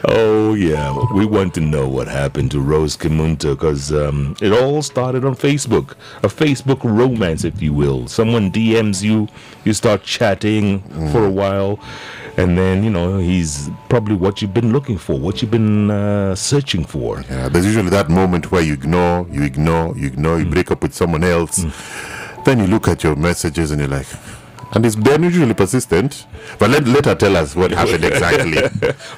Oh, yeah. We want to know what happened to Rose Kimunta because it all started on Facebook. A Facebook romance, if you will. Someone DMs you, you start chatting for a while, and then, he's probably what you've been looking for, what you've been searching for. Yeah, there's usually that moment where you ignore, you break up with someone else. Then you look at your messages and you're like, and they're usually persistent. But let her tell us what happened exactly.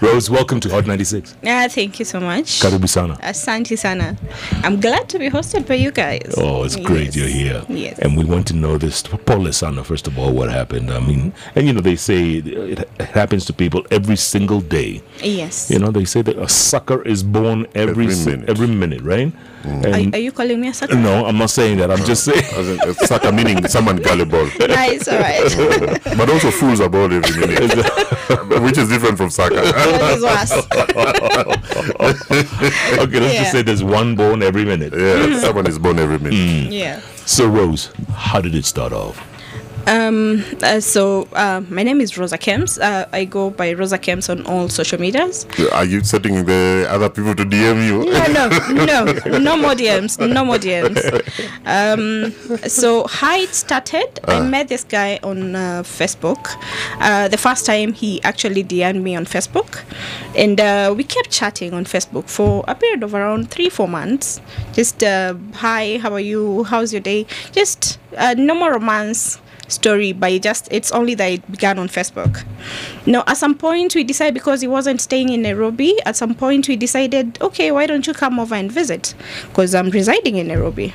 Rose, welcome to Hot 96. Thank you so much. Karibu sana. Asante sana. I'm glad to be hosted by you guys. Oh, it's great you're here. Yes. And we want to know this. Paul Sana, first of all, what happened? I mean, and they say it happens to people every single day. Yes. They say that a sucker is born every minute, right? Are you calling me a sucker? No, I'm not saying that. I'm just saying. Sucker meaning someone gullible. Nice, all right. But also fools are born every minute, which is different from sucker. That is worse. Okay, let's just say there's one born every minute. Yeah, someone is born every minute. Yeah. So, Rose, how did it start off? My name is Rosa Kems. I go by Rosa Kems on all social medias. Are you setting the other people to DM you? No more DMs. So how it started, I met this guy on Facebook. The first time he actually DM'd me on Facebook, and we kept chatting on Facebook for a period of around 3-4 months. Just hi, how are you? How's your day? Just no more romance story, but it's only that it began on Facebook. Now, at some point we decided, because he wasn't staying in Nairobi, at some point we decided, okay, why don't you come over and visit, because I'm residing in Nairobi.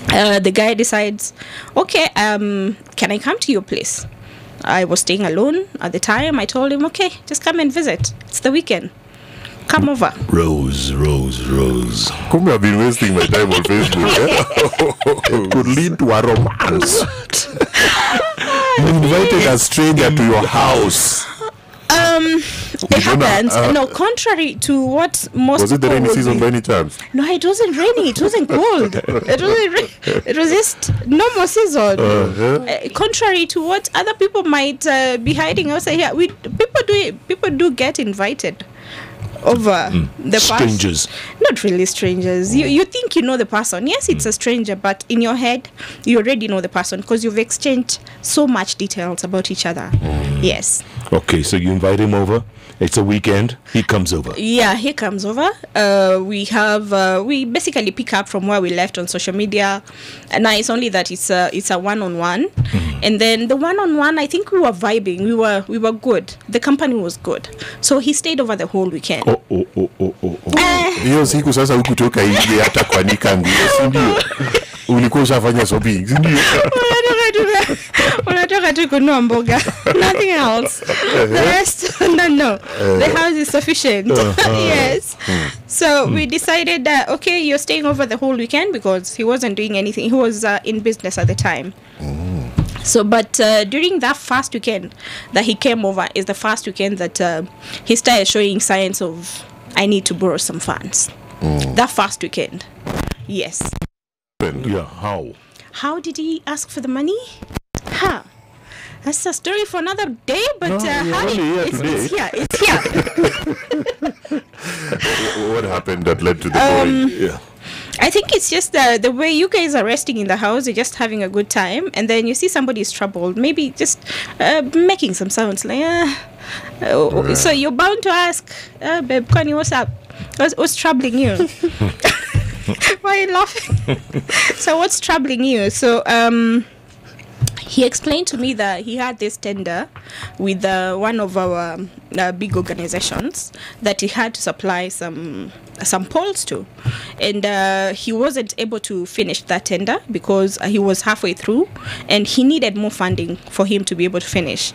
The guy decides, okay, can I come to your place? I was staying alone at the time. I told him, okay, just come and visit, it's the weekend, come over. Rose. Come, I've been wasting my time on Facebook. Could lead to a romance. You invited a stranger to your house. It happens. No, contrary to what most was it the rainy season by any chance? No, it wasn't raining. It wasn't cold. It was just normal season. Contrary to what other people might be hiding outside here, people do get invited over the strangers. Not really strangers. You think you know the person. Yes, it's a stranger, but in your head you already know the person because you've exchanged so much details about each other. Yes. Okay, so you invite him over. It's a weekend. He comes over. Yeah, he comes over. We basically pick up from where we left on social media. And now it's only that it's a one-on-one. And then the one-on-one, I think we were vibing. We were good. The company was good. So he stayed over the whole weekend. Hiyo siku sasa hukutoka nje hata kuanika nguo, si ndio? Ulikuwa ushafanya shopping, si ndio? Unatoka tu kununua mboga. Nothing else. The rest, no. The house is sufficient. Yes. So we decided that, okay, you're staying over the whole weekend because he wasn't doing anything. He was in business at the time. So, but during that first weekend that he came over is the first weekend that he started showing signs of, I need to borrow some funds. That first weekend. Yes. Yeah, how? How did he ask for the money? That's a story for another day, but it's here. What happened that led to the point? I think it's just the way you guys are resting in the house, you're just having a good time, and then you see somebody is troubled, maybe just making some sounds like, so you're bound to ask, babe, Connie, what's up? What's troubling you? Why are you laughing? So what's troubling you? So he explained to me that he had this tender with one of our big organizations that he had to supply some poles to, and he wasn't able to finish that tender because he was halfway through and he needed more funding for him to be able to finish.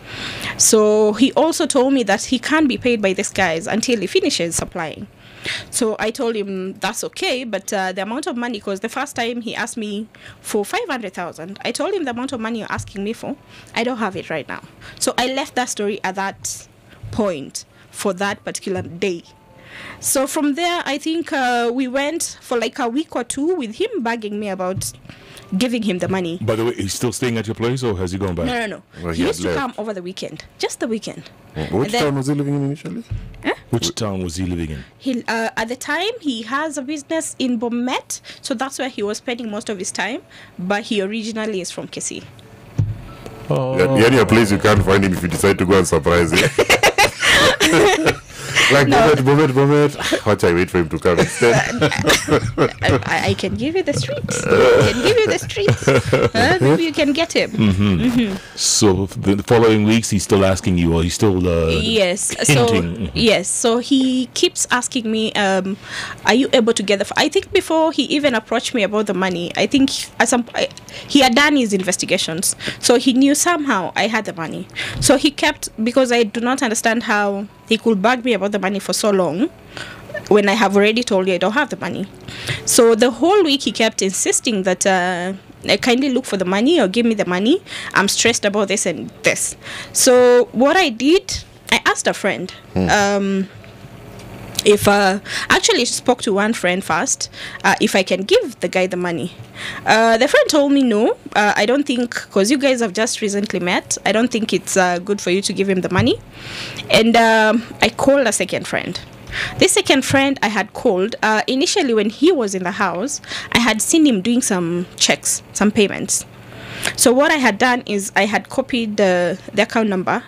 So he also told me that he can't be paid by these guys until he finishes supplying. So I told him that's okay, but the amount of money, because the first time he asked me for 500,000, I told him the amount of money you're asking me for, I don't have it right now. So I left that story at that point for that particular day. So from there, I think we went for like a week or two with him bugging me about giving him the money. By the way, he's still staying at your place, or has he gone back? No. Well, He he used had to left. come over the weekend, just the weekend. Which then- town was he living in initially? Which town was he living in? He at the time he has a business in Bomet, so that's where he was spending most of his time. But he originally is from Kisii. Yeah, a place you can't find him if you decide to go and surprise him. Like Bomet. Watch, I wait for him to come instead. I can give you the streets. I can give you the streets. Maybe you can get him. So the following weeks, he's still asking you, or he's still Yes. hinting. So yes. So he keeps asking me, "Are you able to get the?" I think before he even approached me about the money, I think he had done his investigations, so he knew somehow I had the money. So he kept, because I do not understand how he could bug me about the money for so long when I have already told you I don't have the money. So the whole week he kept insisting that I kindly look for the money or give me the money. I'm stressed about this and this. So what I did, I asked a friend if actually spoke to one friend first if I can give the guy the money. The friend told me no, I don't think, because you guys have just recently met, I don't think it's good for you to give him the money. And I called a second friend. This second friend I had called initially when he was in the house, I had seen him doing some checks, some payments. So what I had done is I had copied the account number,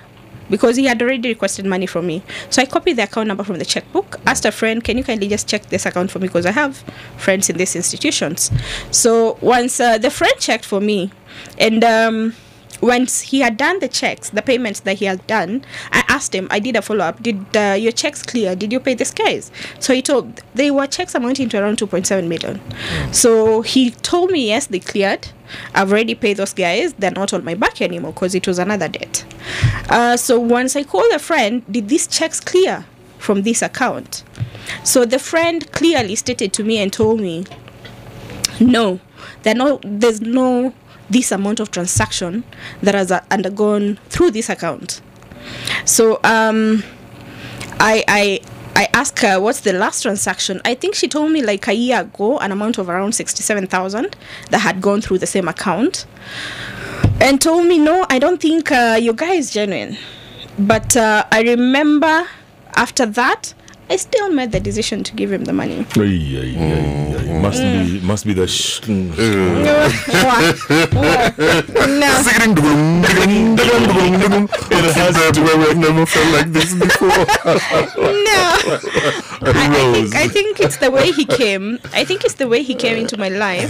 because he had already requested money from me. So I copied the account number from the checkbook, asked a friend, can you kindly just check this account for me, because I have friends in these institutions. So once the friend checked for me, and once he had done the checks, the payments that he had done, I asked him, I did a follow-up, did your checks clear? Did you pay these guys? So he told, they were checks amounting to around 2.7 million. So he told me, yes, they cleared. I've already paid those guys. They're not on my back anymore because it was another debt. So once I called a friend, did these checks clear from this account? So the friend clearly stated to me and told me, no, there's no this amount of transaction that has undergone through this account. So I asked her, what's the last transaction? I think she told me like a year ago, an amount of around 67,000 that had gone through the same account, and told me, no, I don't think your guy is genuine. But I remember after that, I still made the decision to give him the money. Must be the It has to where we've never felt like this before. I think it's the way he came. I think it's the way he came into my life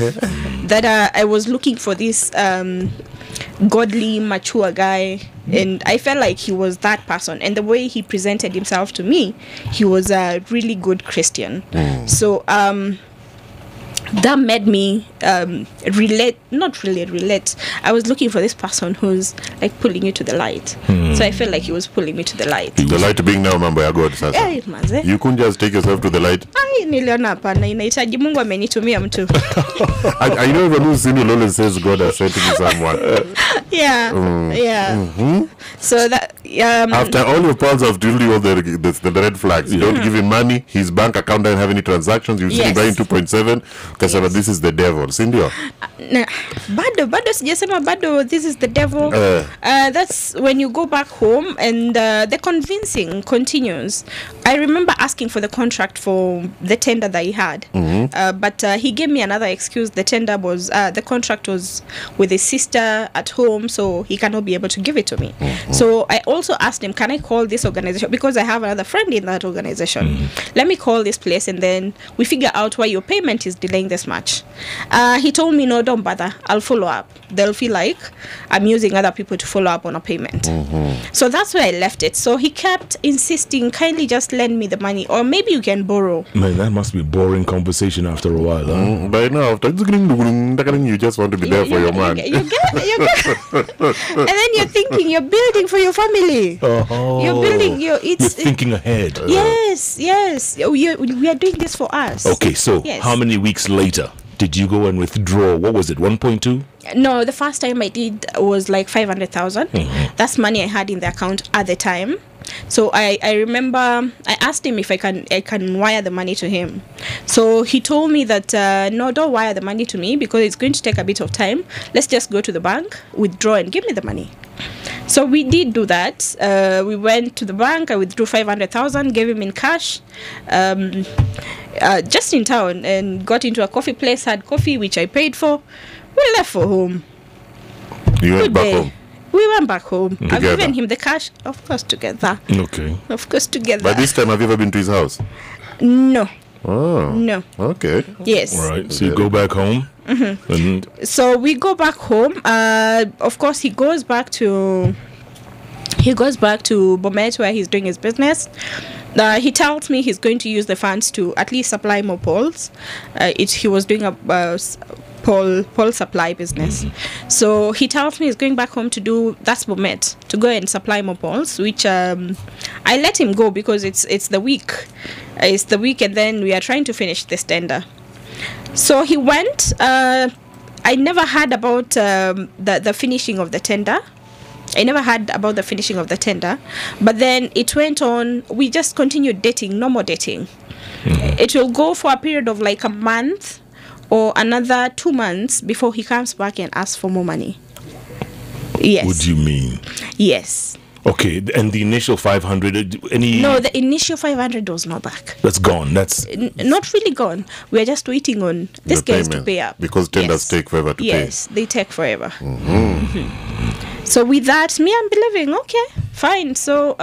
that I was looking for this godly, mature guy, and I felt like he was that person. And the way he presented himself to me, he was a really good Christian. So that made me not really relate. I was looking for this person who's like pulling you to the light. So I felt like he was pulling me to the light. The light being now member ya God sasa. Eh, manze. You couldn't just take yourself to the light. Ai, niliona hapana, inahitaji Mungu amenitumia mtu. I know everyone who's seen you always says God has sent me someone. Yeah. So that After all your pals have told you all the red flags, you don't give him money, his bank account doesn't have any transactions, you see him buying 2.7, kasema this is the devil, sindio? Bado sijasema bado this is the devil. That's when you go back home and the convincing continues. I remember asking for the contract for the tender that he had, but he gave me another excuse. The tender was the contract was with his sister at home, so he cannot be able to give it to me. So I also asked him, can I call this organization, because I have another friend in that organization. Let me call this place and then we figure out why your payment is delaying this much. He told me, no, don't bother, I'll follow up. They'll feel like I'm using other people to follow up on a payment. So that's where I left it. So he kept insisting, kindly just lend me the money, or maybe you can borrow. Man, that must be boring conversation after a while, huh? By now, after you just want to be there for your man. You get. And then you're thinking you're building for your family. You're building You're thinking ahead. Yes. We are doing this for us. Okay, so Yes. how many weeks later did you go and withdraw? What was it, 1.2? No, the first time I did was like 500,000. That's money I had in the account at the time. So I remember I asked him if I can wire the money to him. So he told me that no, don't wire the money to me because it's going to take a bit of time. Let's just go to the bank, withdraw, and give me the money. So we did do that. We went to the bank. I withdrew 500,000, gave him in cash, just in town, and got into a coffee place, had coffee, which I paid for. We left for home. You went Good back day. home. We went back home. I've Together? given him the cash, of course, together. Okay. Of course, together. By this time, have you ever been to his house? No, Oh. no. Okay. Yes. All right. So you go back home. And So we go back home. Of course, he goes back to Bomet where he's doing his business. He tells me he's going to use the funds to at least supply more poles. He was doing a pole supply business. So he tells me he's going back home to do that's Bomet, to go and supply more poles, which I let him go because it's the week. It's the week, and then we are trying to finish this tender. So he went. I never heard about the finishing of the tender. I never heard about the finishing of the tender. But then it went on. We just continued dating, normal dating. It will go for a period of like a month or another 2 months before he comes back and asks for more money. Yes. what do you mean? Yes. Okay. And the initial 500. Any? No, the initial 500 was not back. That's gone. That's Not really gone. We are just waiting on this The guy to payment. pay up. Because tenders take forever to Yes, they take forever. So with that, me, I'm believing, okay, fine. So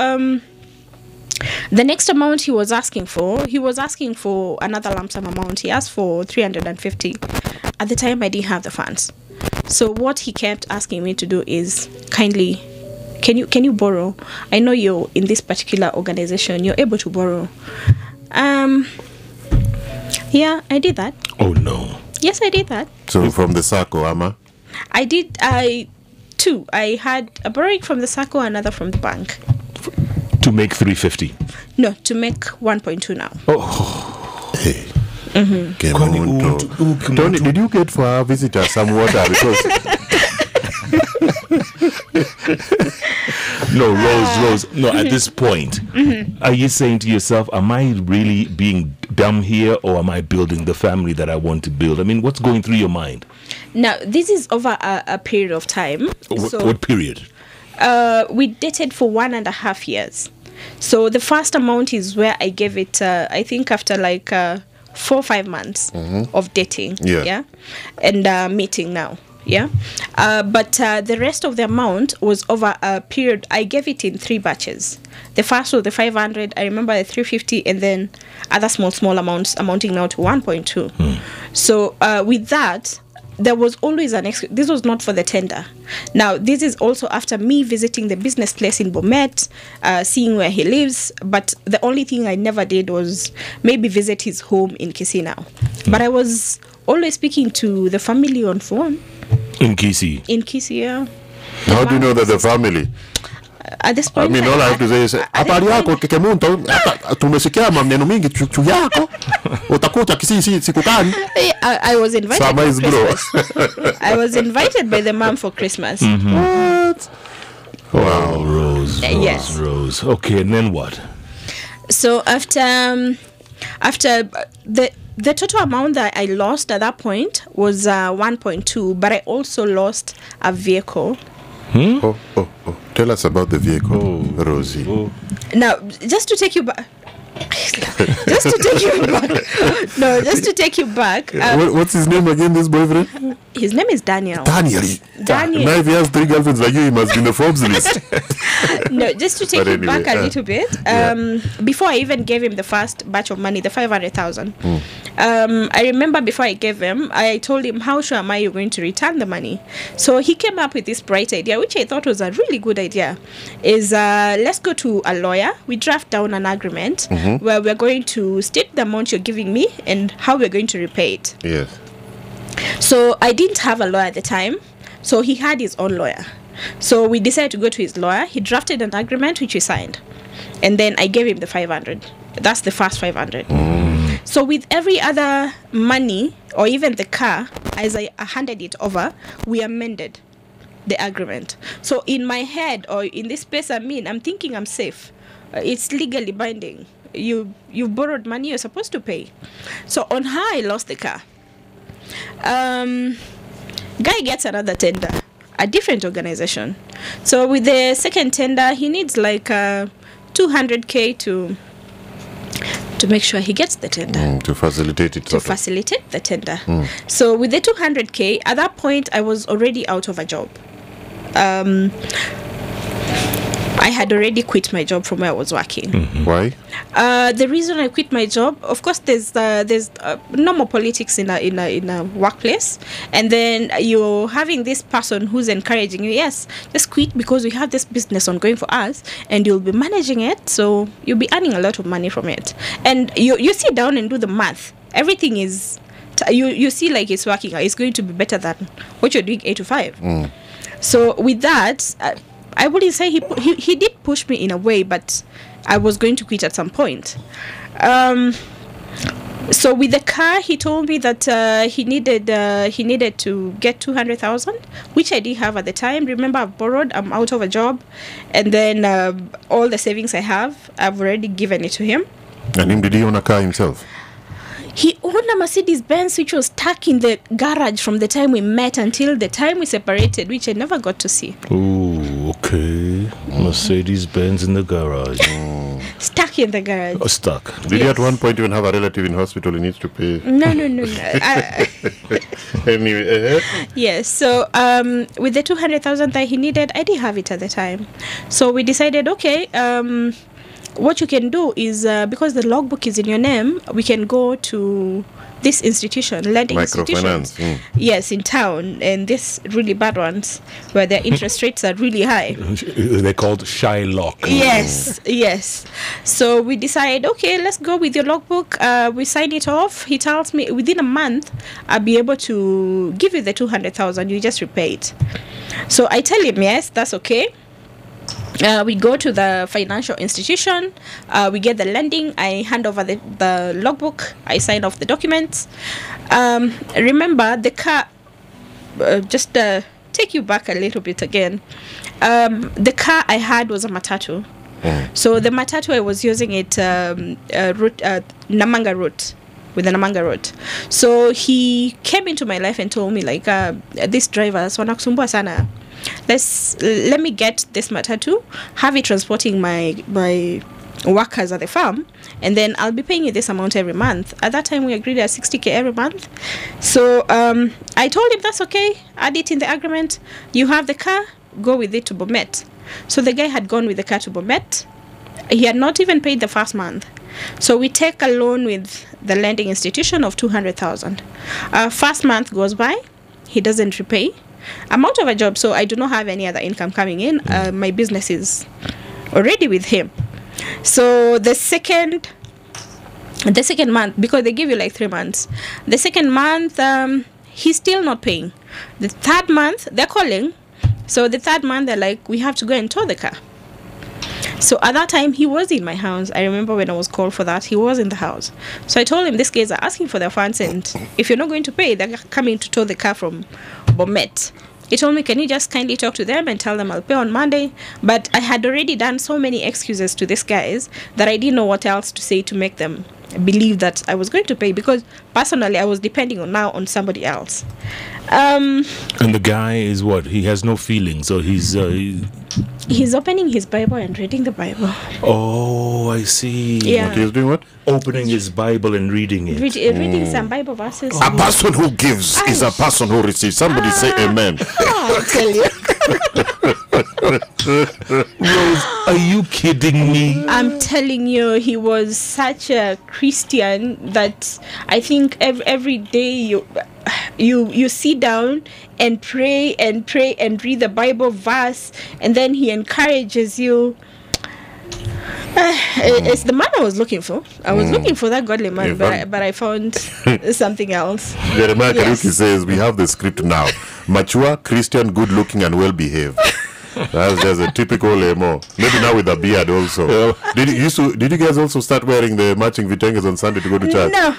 the next amount he was asking for another lump sum amount. He asked for 350. At the time, I didn't have the funds. So what he kept asking me to do is kindly, can you borrow? I know you're in this particular organization. You're able to borrow. Yeah, I did that. oh no. Yes, I did that. pay. So from the Sacco, Ama? I two. I had a borrowing from the SACCO, another from the bank. To make 350. No, to make 1.2 now. Hey. Kwani Kemunto. Tony, did you get for our visitor some water? Because No, Rose. No, at this point, are you saying to yourself, am I really being dumb here, or am I building the family that I want to build? I mean, what's going through your mind? Now, this is over a period of time. What period? We dated for 1.5 years. So the first amount is where I gave it, I think after like 4 or 5 months of dating. Yeah. And meeting now. Yeah. But the rest of the amount was over a period. I gave it in 3 batches. The first was the 500. I remember the 350, and then other small amounts amounting now to 1.2. So with that, there was always this was not for the tender. Now, this is also after me visiting the business place in Bomet, seeing where he lives. But the only thing I never did was maybe visit his home in Kisii now. But I was always speaking to the family on phone. In Kisii. In Kisii, yeah. how do you know that the family? At this I point, mean, all I have to say is, habari yako Kemunto, tumesikia maneno mingi chu yako. Utakuta Kisii siku gani? I was invited Sama for is bro. Christmas. I was invited by the mom for Christmas. What? Wow, Rose. Yes. Rose. Okay, and then what? So after the total amount that I lost at that point was 1.2, but I also lost a vehicle. Oh. Tell us about the vehicle, Rosie. Now, just to take you back. Just to take you back. What's his name again, this boyfriend? His name is Daniel. Daniel. Now if he has 3 girlfriends like you, he must be in the Forbes list. No, just to take But you anyway, back a little bit. Before I even gave him the first batch of money, the 500,000. I remember before I gave him, I told him, how sure am I you're going to return the money? So he came up with this bright idea, which I thought was a really good idea, is let's go to a lawyer. We draft down an agreement where we're going to state the amount you're giving me and how we're going to repay it. Yes. So I didn't have a lawyer at the time, so he had his own lawyer. So we decided to go to his lawyer. He drafted an agreement which we signed, and then I gave him the 500. That's the first 500. So with every other money or even the car, as I handed it over, we amended the agreement. So in my head, or in this space I'm in, I'm thinking I'm safe. It's legally binding. You borrowed money, you're supposed to pay. So on her, I lost the car. Guy gets another tender, a different organization. So with the second tender, he needs like 200K to make sure he gets the tender. To facilitate it. To facilitate the tender. So with the 200K, at that point, I was already out of a job. I had already quit my job from where I was working. Why? The reason I quit my job, of course, there's normal politics in a workplace, and then you're having this person who's encouraging you. Yes, just quit because we have this business ongoing for us, and you'll be managing it, so you'll be earning a lot of money from it. And you sit down and do the math. Everything is you see like it's working. It's going to be better than what you're doing 8 to 5. So with that. I wouldn't say he did push me in a way, but I was going to quit at some point. So with the car, he told me that he needed to get 200,000, which I didn't have at the time. Remember, I've borrowed. I'm out of a job, and then all the savings I have, I've already given it to him. And him, did he own a car himself? He owned a Mercedes Benz which was stuck in the garage from the time we met until the time we separated, which I never got to see. Oh, okay. Mercedes Benz in the garage. Stuck in the garage. Oh, stuck. Did you at one point even have a relative in hospital who needs to pay? No. Anyway. Yes, so with the 200,000 that he needed, I didn't have it at the time. So we decided, okay, what you can do is, because the logbook is in your name, we can go to this institution, lending institutions. Yes, in town, and this really bad ones where their interest rates are really high. They're called Shylock. Yes. So we decide, okay, let's go with your logbook. We sign it off. He tells me within a month, I'll be able to give you the 200,000. You just repay it. So I tell him, yes, that's okay. We go to the financial institution, we get the lending, I hand over the logbook, I sign off the documents. Remember, the car, just take you back a little bit again, the car I had was a Matatu. So the Matatu, I was using it Namanga route. With the Namanga route. So he came into my life and told me, like, this driver, wanakusumbua sana. Let me get this Matatu, have it transporting my workers at the farm, and then I'll be paying you this amount every month. At that time, we agreed at 60K every month. So I told him that's okay. Add it in the agreement. You have the car, go with it to Bomet. So the guy had gone with the car to Bomet. He had not even paid the first month. So we take a loan with the lending institution of 200,000. First month goes by, he doesn't repay. I'm out of a job, so I do not have any other income coming in. My business is already with him. So the second month, because they give you like 3 months, the second month, he's still not paying. The third month, they're calling. So the third month, they're like, we have to go and tow the car. So at that time, he was in my house. I remember when I was called for that, he was in the house. So I told him, these guys are asking for their funds, and if you're not going to pay, they're coming to tow the car from Bomet. He told me, can you just kindly talk to them and tell them I'll pay on Monday? But I had already done so many excuses to these guys that I didn't know what else to say to make them believe that I was going to pay, because personally I was depending on somebody else. And the guy is what? He has no feelings, so he's opening his Bible and reading the Bible. Oh, I see. Yeah. What he's doing what? Opening his Bible and reading it. Reading some Bible verses. A person who gives is a person who receives. Somebody say amen. I'll tell you. Rose, are you kidding me? I'm telling you, he was such a Christian that I think every day you sit down and pray and read the Bible verse, and then he encourages you. It's the man I was looking for. I was looking for that godly man, but I found something else. Jeremiah Karuki says, we have the script now. Mature, Christian, good looking and well behaved. That's just a typical emo. Maybe now with a beard also. Did you guys also start wearing the matching vitenges on Sunday to go to church? No.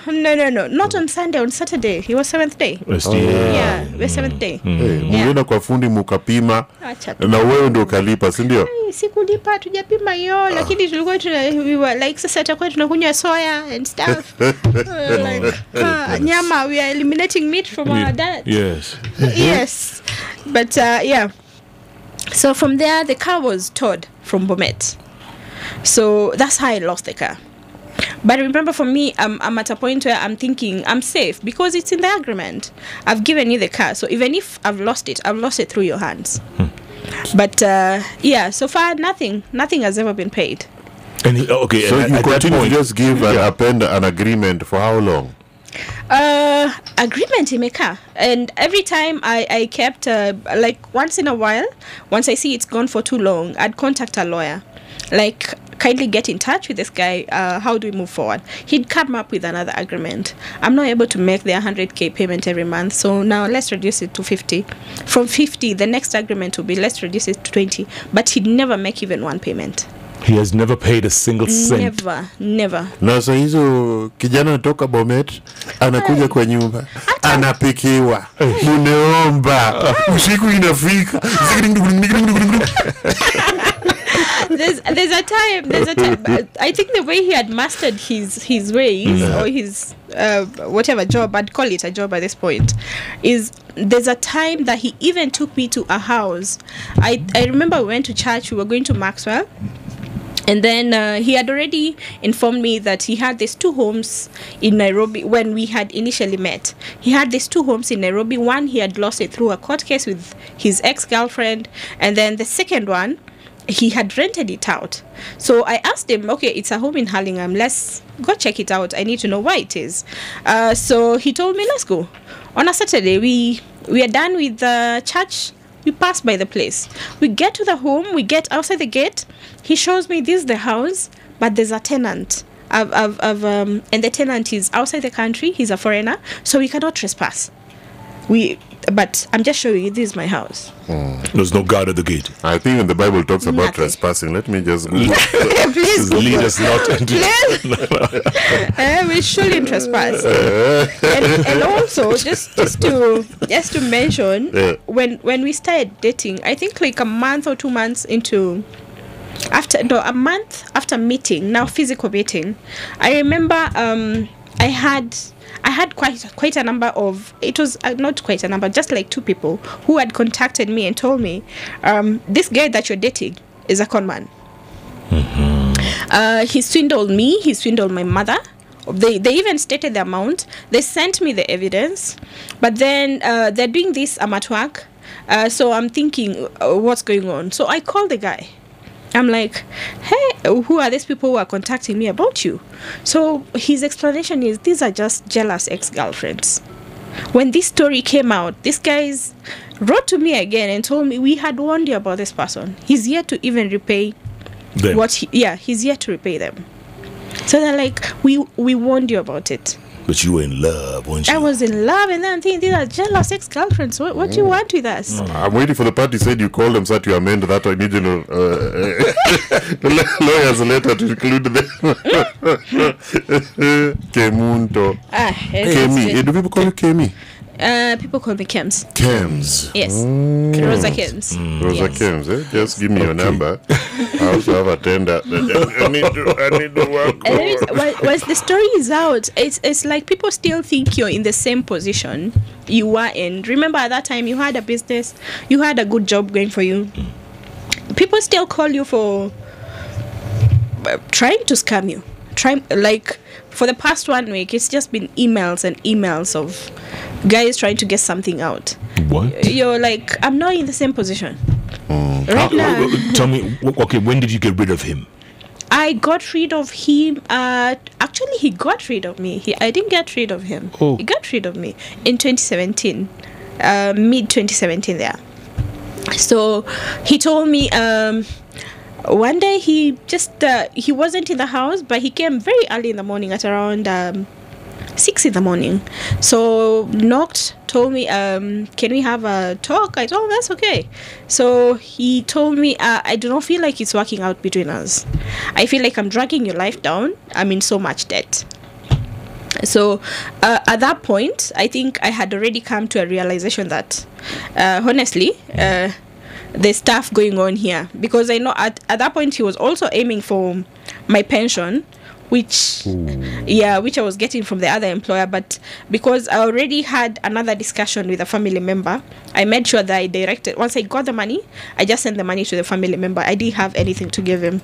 Not on Sunday, on Saturday. He was seventh day. Yeah, the seventh day. Mlienda kwa fundi mukapima Acha tu. na wewe ndio ukalipa, si ndio? Sikulipa, tujapima hiyo, lakini tulikuwa we were like sasa tutakuwa tunakunywa soya and stuff. Nyama, we are eliminating meat from our diet. Yes. Yes. But yeah. So from there the car was towed from Bomet. So that's how I lost the car. But remember, for me, I'm at a point where I'm thinking I'm safe because it's in the agreement. I've given you the car, so even if I've lost it through your hands. But yeah, so far nothing has ever been paid. And okay, So and you at that continue to point, just give and append an agreement for how long? Agreement in my car, and every time I kept like once in a while, once I see it's gone for too long, I'd contact a lawyer, like kindly get in touch with this guy, how do we move forward. He'd come up with another agreement. I'm not able to make the 100k payment every month, so now let's reduce it to 50. From 50 the next agreement will be let's reduce it to 20, but he'd never make even one payment. he has never paid a single cent. Never. Na saa hizo kijana toka Bomet anakuja kwa nyumba anapikiwa, muneomba usiku inafika. There's a time I think the way he had mastered his ways or his whatever job, I'd call it a job at this point, is there's a time that he even took me to a house. I remember we went to church, we were going to Maxwell. And then he had already informed me that he had these two homes in Nairobi when we had initially met. He had these two homes in Nairobi. One, he had lost it through a court case with his ex-girlfriend. And then the second one, he had rented it out. So I asked him, okay, it's a home in Hurlingham. Let's go check it out. I need to know why it is. So he told me, let's go. On a Saturday, we are done with the church. We pass by the place. We get to the home. We get outside the gate. He shows me this is the house, but there's a tenant. And the tenant is outside the country. He's a foreigner, so we cannot trespass. But I'm just showing you, this is my house. There's no guard at the gate. I think when the Bible talks about Nothing. trespassing, let me just Google. Please, Lead us not into. we shouldn't trespass. And also, just to mention, Yeah. when we started dating, I think like a month or 2 months into, a month after meeting, now physical meeting, I remember I had quite a number of, it was not quite a number, just like 2 people who had contacted me and told me, this guy that you're dating is a con man. He swindled me, he swindled my mother. They even stated the amount. They sent me the evidence, but then they're doing this, I'm at work. So I'm thinking, what's going on? So I called the guy. I'm like, hey, who are these people who are contacting me about you? So his explanation is, these are just jealous ex-girlfriends. When this story came out, these guys wrote to me again and told me, we had warned you about this person. He's yet to even repay Them. he's yet to repay them. So they're like, we warned you about it. But you were in love, weren't you? I was in love, and then I'm thinking, these are jealous ex-girlfriends. What do you want with us? I'm waiting for the part you said you called them so that you amend that original lawyer's letter to include them. Kemunto. Kemi. Do people call you Kemi? People call me Kems. Kems. Yes. Rosa Kems. Rosa Yes. Kems, eh? Just give me your number. I also have a tender. I need to work. And then once the story is out, it's like people still think you're in the same position you were in. Remember, at that time, you had a business, you had a good job going for you. People still call you for trying to scam you. Like, for the past 1 week, it's just been emails and emails of guys trying to get something out. What? You're like, I'm not in the same position. Right now. Tell me, okay, when did you get rid of him? I got rid of him. Actually, he got rid of me. I didn't get rid of him. Oh. He got rid of me in 2017, mid 2017 there. So he told me one day he just he wasn't in the house, but he came very early in the morning at around 6 in the morning. So knocked, told me, can we have a talk? I told him that's okay. So he told me, I do not feel like it's working out between us. I feel like I'm dragging your life down. I'm in so much debt. So at that point, I think I had already come to a realization that honestly, there's stuff going on here, because I know at that point he was also aiming for my pension, which which I was getting from the other employer, but because I already had another discussion with a family member, I made sure that I directed, once I got the money, I just sent the money to the family member. I didn't have anything to give him.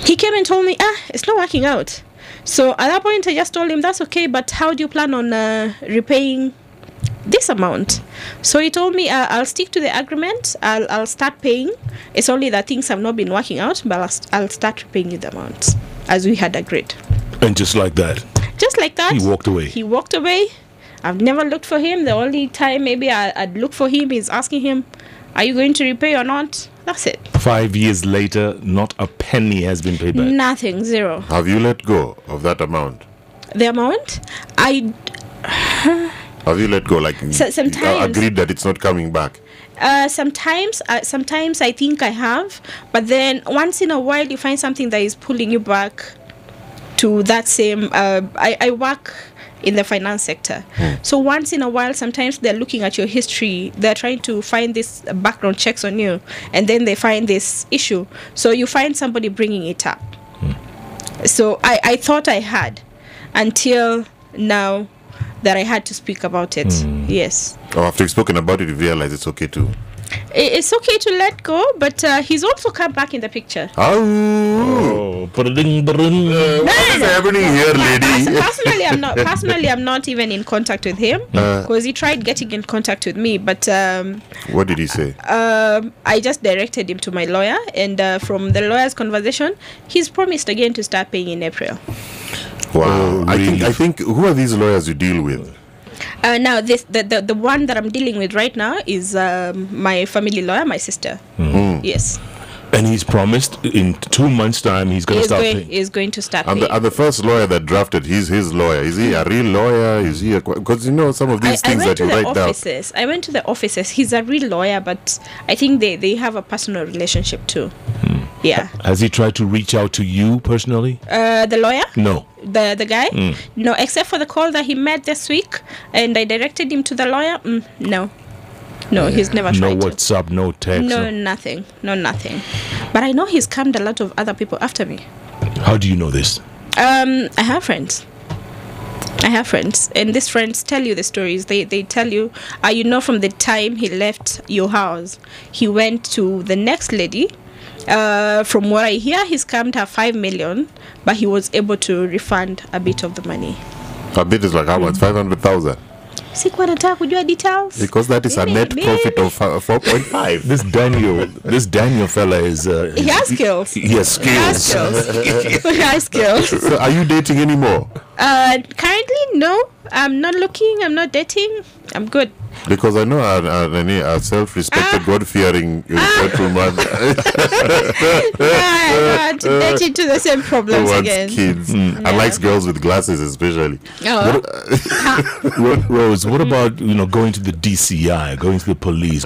He came and told me, it's not working out. So at that point I just told him, that's okay, but how do you plan on repaying this amount? So he told me, I'll stick to the agreement. I'll start paying. It's only that things have not been working out, but I'll start paying you the amount as we had agreed. And just like that, he walked away. He walked away. I've never looked for him. The only time maybe I'd look for him is asking him, are you going to repay or not? That's it. 5 years later, not a penny has been paid back. Nothing. Zero. Have you let go of that amount? The amount? Have you let go? Like, sometimes agreed that it's not coming back? Sometimes I think I have, but then once in a while you find something that is pulling you back to that same. I work in the finance sector, so once in a while, sometimes they're looking at your history. They're trying to find this background checks on you, and then they find this issue. So you find somebody bringing it up. So I thought I had, until now that I had to speak about it. Yes. Oh, after you've spoken about it, you realize it's okay too. It's okay to let go, but he's also come back in the picture. Oh, what is happening here, lady? Personally, I'm not even in contact with him, because he tried getting in contact with me, but what did he say? I just directed him to my lawyer, and from the lawyer's conversation, he's promised again to start paying in April. Wow. I think who are these lawyers you deal with? Now the one that I'm dealing with right now is my family lawyer, my sister. Yes. And he's promised in 2 months' time he's going to start paying. He's going to start and paying. And the first lawyer that drafted, he's his lawyer. Is he a real lawyer? Is he because you know some of these things that you write down. I went to the offices. He's a real lawyer, but I think they have a personal relationship too. Yeah. Has he tried to reach out to you personally? The lawyer? No. The guy? No, except for the call that he made this week, and I directed him to the lawyer. No, he's never tried No WhatsApp, no text. No, nothing. No, nothing. But I know he's scammed a lot of other people after me. How do you know this? I have friends. And these friends tell you the stories. They tell you, you know, from the time he left your house, he went to the next lady. From what I hear, he scammed her 5 million, but he was able to refund a bit of the money. A bit is like how much? 500,000. Sikuwa nataka kujua details. Because that is a net profit of 4.5. This Daniel fella is. He has skills. He has skills. He has skills. So are you dating anymore? Currently, no. I'm not looking. I'm not dating. I'm good. Because I know a self-respected, God-fearing gentleman get into the same problems wants again. kids and likes girls with glasses, especially. Rose, what about going to the DCI, going to the police,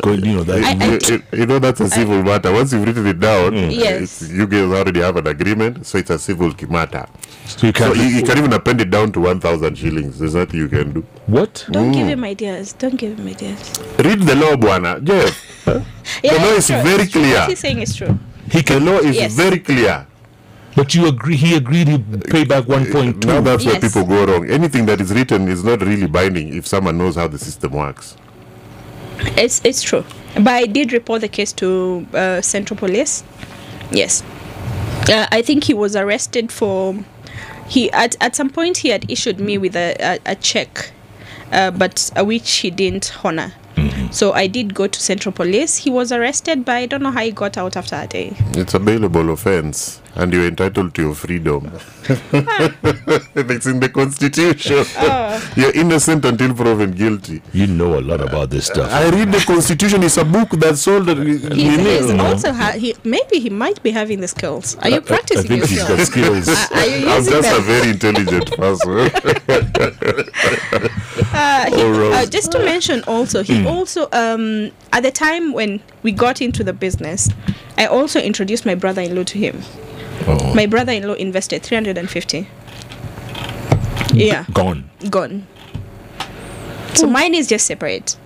that's a civil matter. Once you've written it down, yes, you guys already have an agreement, so it's a civil matter. So you can even append it down to 1,000 shillings. There's nothing you can do. What? Don't give him ideas. Read the law, Bwana. Jeff. The law is very clear. What he's saying is true. The law is very clear. But he agreed he pay back 1.2. Now that's where people go wrong. Anything that is written is not really binding if someone knows how the system works. It's true. But I did report the case to Central Police. Yes. I think he was arrested for... At some point he had issued me with a check, but which he didn't honor. So I did go to Central Police. He was arrested, but I don't know how he got out after a day. It's a bailable offense. and you're entitled to your freedom. It's in the Constitution. You're innocent until proven guilty. You know a lot about this stuff. I read the Constitution. It's a book that's sold. He's also maybe he might be having the skills. Are you practicing I think he's yourself? got skills. Are you I'm using just a them? very intelligent person. Just to mention also, he also at the time when we got into the business, I also introduced my brother-in-law to him. Oh. My brother-in-law invested 350. Yeah, Gone. so mine is just separate.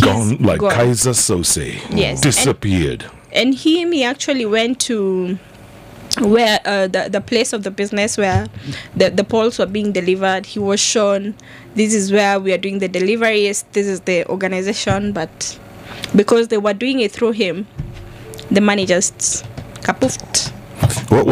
Gone like gone. Kaiser Sose. Yes. Disappeared. And he actually went to where the place of the business where the poles were being delivered. He was shown, this is where we are doing the deliveries, this is the organization, but because they were doing it through him, the money just kapoofed. What